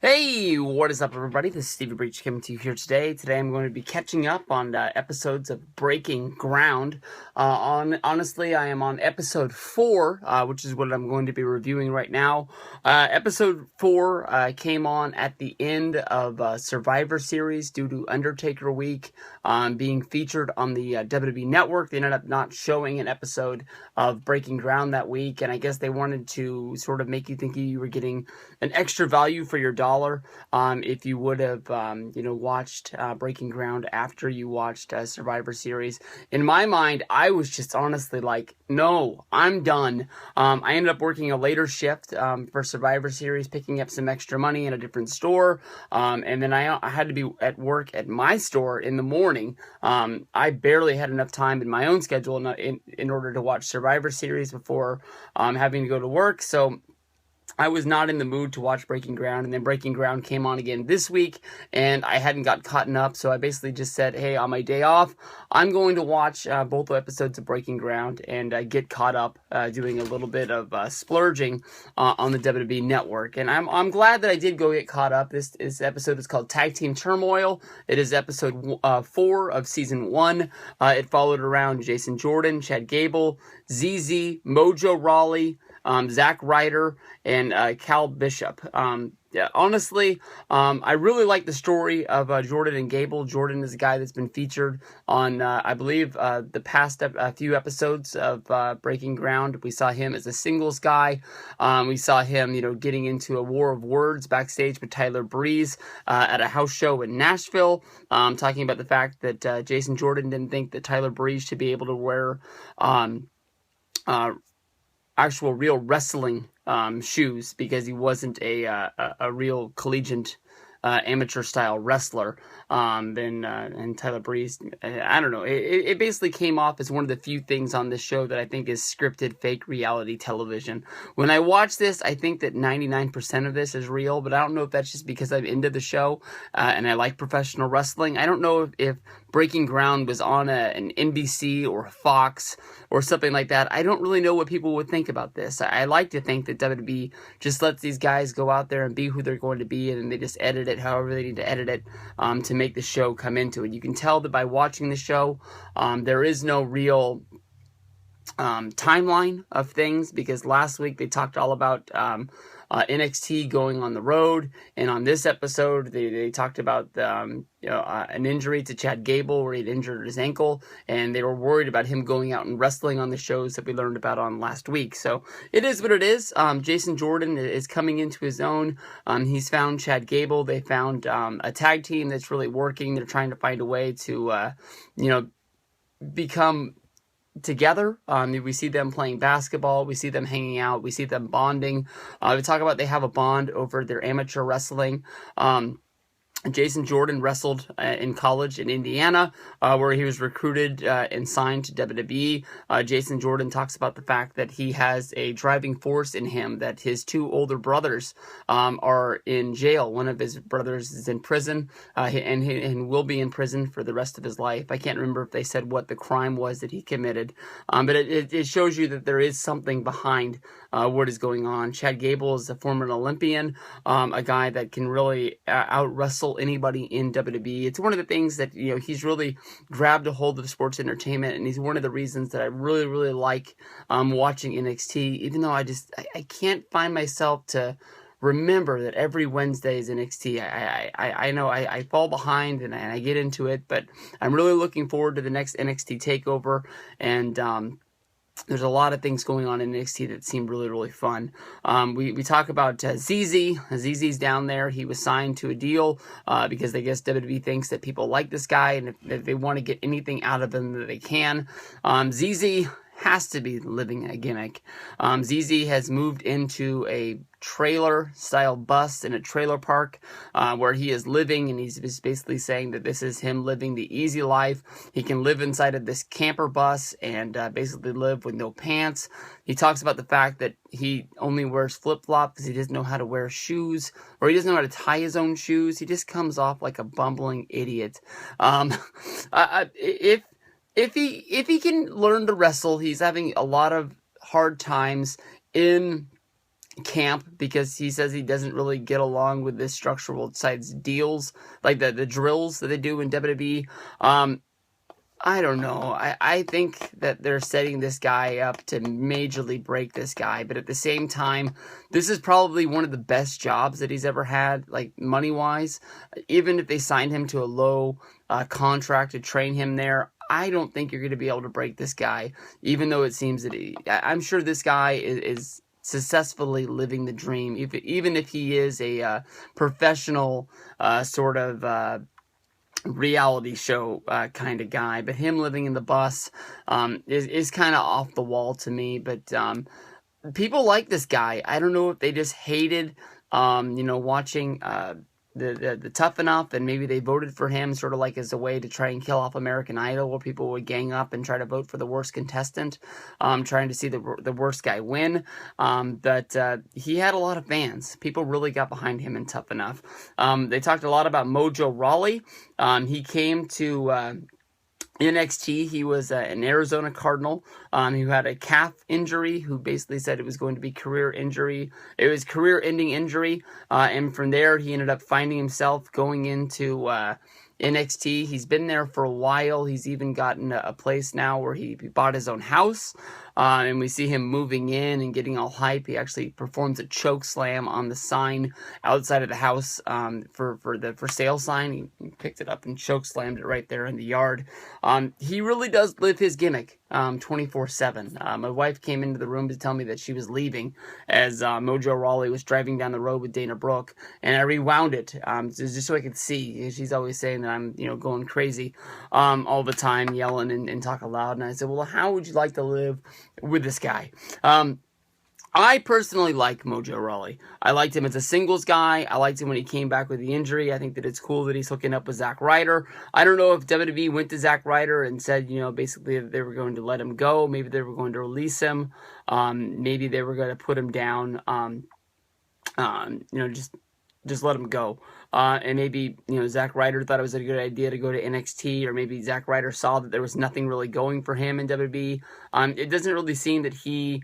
Hey, what is up, everybody? This is Stevie Breach coming to you here today. Today, I'm going to be catching up on episodes of Breaking Ground. Honestly, I am on episode 4, which is what I'm going to be reviewing right now. Episode 4 came on at the end of Survivor Series due to Undertaker Week being featured on the WWE Network. They ended up not showing an episode of Breaking Ground that week, and I guess they wanted to sort of make you think you were getting an extra value for your dollar if you would have watched Breaking Ground after you watched Survivor Series. In my mind, I was just honestly like, no, I'm done. I ended up working a later shift for Survivor Series, picking up some extra money in a different store, and then I had to be at work at my store in the morning. I barely had enough time in my own schedule in order to watch Survivor Series before having to go to work, so I was not in the mood to watch Breaking Ground, and then Breaking Ground came on again this week, and I hadn't got caught up, so I basically just said, hey, on my day off, I'm going to watch both episodes of Breaking Ground and get caught up, doing a little bit of splurging on the WWE Network, and I'm glad that I did go get caught up. This episode is called Tag Team Turmoil. It is episode 4 of Season 1. It followed around Jason Jordan, Chad Gable, ZZ, Mojo Rawley, Zack Ryder, and Cal Bishop. Honestly, I really like the story of Jordan and Gable. Jordan is a guy that's been featured on, I believe, the past few episodes of Breaking Ground. We saw him as a singles guy. We saw him, getting into a war of words backstage with Tyler Breeze at a house show in Nashville, talking about the fact that Jason Jordan didn't think that Tyler Breeze should be able to wear actual real wrestling shoes because he wasn't a real collegiate amateur style wrestler. And Tyler Breeze, I don't know. It basically came off as one of the few things on this show that I think is scripted fake reality television. When I watch this, I think that 99% of this is real, but I don't know if that's just because I'm into the show and I like professional wrestling. I don't know if Breaking Ground was on an NBC or Fox or something like that. I don't really know what people would think about this. I like to think that WWE just lets these guys go out there and be who they're going to be, and then they just edit it however they need to edit it to make the show come into it. You can tell that by watching the show, there is no real timeline of things, because last week they talked all about NXT going on the road, and on this episode they talked about an injury to Chad Gable where he'd injured his ankle, and they were worried about him going out and wrestling on the shows that we learned about on last week. So it is what it is. Jason Jordan is coming into his own. He's found Chad Gable. They found a tag team that's really working. They're trying to find a way to become together. We see them playing basketball. We see them hanging out. We see them bonding. We talk about they have a bond over their amateur wrestling. Jason Jordan wrestled in college in Indiana, where he was recruited and signed to WWE. Jason Jordan talks about the fact that he has a driving force in him, that his 2 older brothers are in jail. One of his brothers is in prison and will be in prison for the rest of his life. I can't remember if they said what the crime was that he committed, but it shows you that there is something behind what is going on. Chad Gable is a former Olympian, a guy that can really out-wrestle anybody in WWE. It's one of the things that, he's really grabbed a hold of sports entertainment, and he's one of the reasons that I really, really like watching NXT, even though I can't find myself to remember that every Wednesday is NXT. I know I fall behind and I get into it, but I'm really looking forward to the next NXT takeover, and there's a lot of things going on in NXT that seem really, really fun. We talk about ZZ. ZZ's down there. He was signed to a deal because I guess WWE thinks that people like this guy, and if they want to get anything out of him that they can. ZZ has to be living a gimmick. ZZ has moved into a trailer-style bus in a trailer park where he is living, and he's basically saying that this is him living the easy life. He can live inside of this camper bus and basically live with no pants. He talks about the fact that he only wears flip-flops because he doesn't know how to wear shoes, or he doesn't know how to tie his own shoes. He just comes off like a bumbling idiot. If he can learn to wrestle, he's having a lot of hard times in camp because he says he doesn't really get along with this structural sides deals, like the drills that they do in WWE. I don't know. I think that they're setting this guy up to majorly break this guy, but at the same time, this is probably one of the best jobs that he's ever had, like money-wise. Even if they signed him to a low contract to train him there, I don't think you're going to be able to break this guy, even though it seems that I'm sure this guy is successfully living the dream, even if he is a professional sort of reality show kind of guy. But him living in the bus is kind of off the wall to me. But people like this guy. I don't know if they just hated watching the Tough Enough, and maybe they voted for him sort of like as a way to try and kill off American Idol, where people would gang up and try to vote for the worst contestant, trying to see the worst guy win. But he had a lot of fans. People really got behind him in Tough Enough. They talked a lot about Mojo Rawley. He came to NXT. He was an Arizona Cardinal who had a calf injury, who basically said it was going to be career injury. It was career-ending injury, and from there he ended up finding himself going into NXT. He's been there for a while. He's even gotten a place now where he bought his own house, and we see him moving in and getting all hype. He actually performs a choke slam on the sign outside of the house for the for sale sign. He picked it up and choke slammed it right there in the yard. He really does live his gimmick 24/7. My wife came into the room to tell me that she was leaving as Mojo Rawley was driving down the road with Dana Brooke, and I rewound it just so I could see. She's always saying that I'm going crazy all the time, yelling and talking loud. And I said, well, how would you like to live with this guy? I personally like Mojo Rawley. I liked him as a singles guy. I liked him when he came back with the injury. I think that it's cool that he's hooking up with Zack Ryder. I don't know if WWE went to Zack Ryder and said, basically that they were going to let him go. Maybe they were going to release him. Maybe they were going to put him down. Just let him go. And maybe, Zack Ryder thought it was a good idea to go to NXT, or maybe Zack Ryder saw that there was nothing really going for him in WWE. It doesn't really seem that he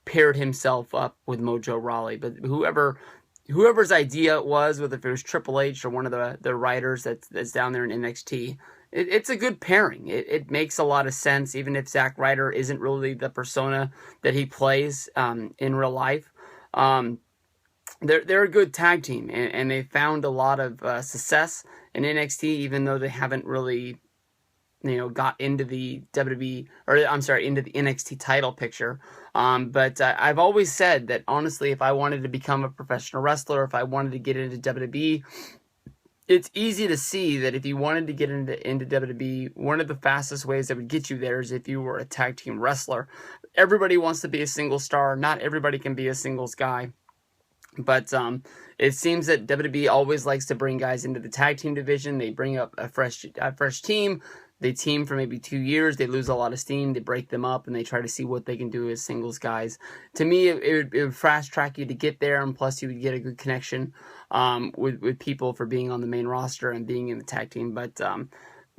paired himself up with Mojo Rawley, but whoever's idea it was, whether if it was Triple H or one of the writers that's down there in NXT, it's a good pairing. It makes a lot of sense, even if Zack Ryder isn't really the persona that he plays in real life. They're a good tag team, and they found a lot of success in NXT, even though they haven't really got into the WWE, into the NXT title picture. But I've always said that, honestly, if I wanted to become a professional wrestler, if I wanted to get into WWE, it's easy to see that if you wanted to get into WWE, one of the fastest ways that would get you there is if you were a tag team wrestler. Everybody wants to be a single star. Not everybody can be a singles guy. But it seems that WWE always likes to bring guys into the tag team division. They bring up a fresh team. They team for maybe 2 years. They lose a lot of steam. They break them up, and they try to see what they can do as singles guys. To me, it would fast track you to get there, and plus you would get a good connection with people for being on the main roster and being in the tag team. But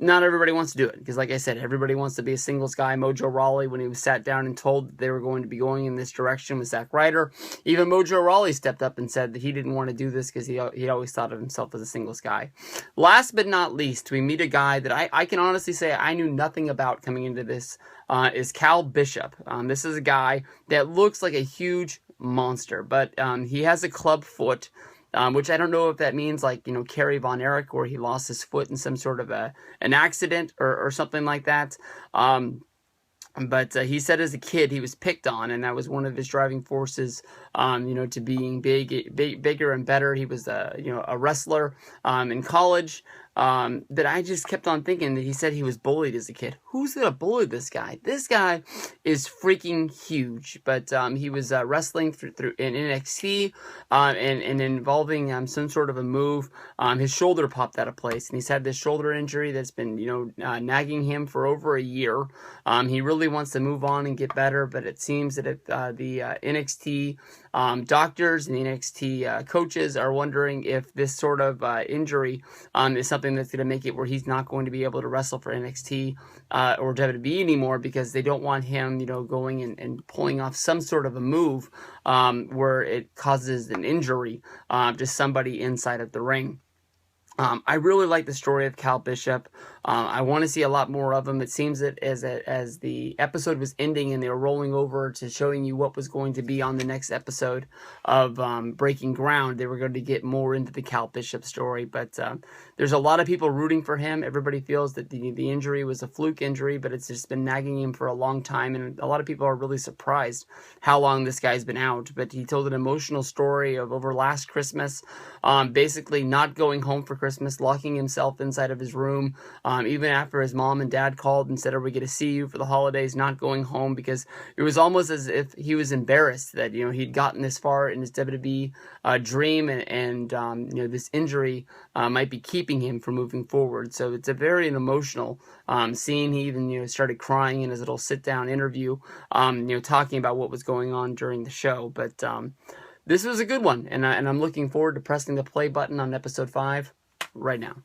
not everybody wants to do it, because like I said, everybody wants to be a singles guy. Mojo Rawley, when he was sat down and told that they were going to be going in this direction with Zack Ryder, even Mojo Rawley stepped up and said that he didn't want to do this because he'd always thought of himself as a singles guy. Last but not least, we meet a guy that I can honestly say I knew nothing about coming into this, is Cal Bishop. This is a guy that looks like a huge monster, but he has a club foot, which I don't know if that means like, Kerry Von Erich, where he lost his foot in some sort of an accident or something like that. But he said as a kid he was picked on, and that was one of his driving forces, to being bigger and better. He was a wrestler in college. That I just kept on thinking that he said he was bullied as a kid. Who's gonna bully this guy? This guy is freaking huge. But he was wrestling through in NXT, and involving some sort of a move. His shoulder popped out of place, and he's had this shoulder injury that's been nagging him for over a year. He really wants to move on and get better, but it seems that if the NXT doctors and the NXT coaches are wondering if this sort of injury is something that's going to make it where he's not going to be able to wrestle for NXT or WWE anymore, because they don't want him, going and pulling off some sort of a move where it causes an injury to somebody inside of the ring. I really like the story of Cal Bishop. I want to see a lot more of him. It seems that as the episode was ending and they were rolling over to showing you what was going to be on the next episode of Breaking Ground, they were going to get more into the Cal Bishop story. But there's a lot of people rooting for him. Everybody feels that the injury was a fluke injury, but it's just been nagging him for a long time. And a lot of people are really surprised how long this guy's been out. But he told an emotional story of over last Christmas, basically not going home for Christmas, locking himself inside of his room, even after his mom and dad called and said, "Are we going to see you for the holidays?" Not going home, because it was almost as if he was embarrassed that he'd gotten this far in his WWE dream, and this injury might be keeping him from moving forward. So it's a very emotional scene. He even started crying in his little sit down interview, talking about what was going on during the show. But this was a good one, and I'm looking forward to pressing the play button on episode 5 right now.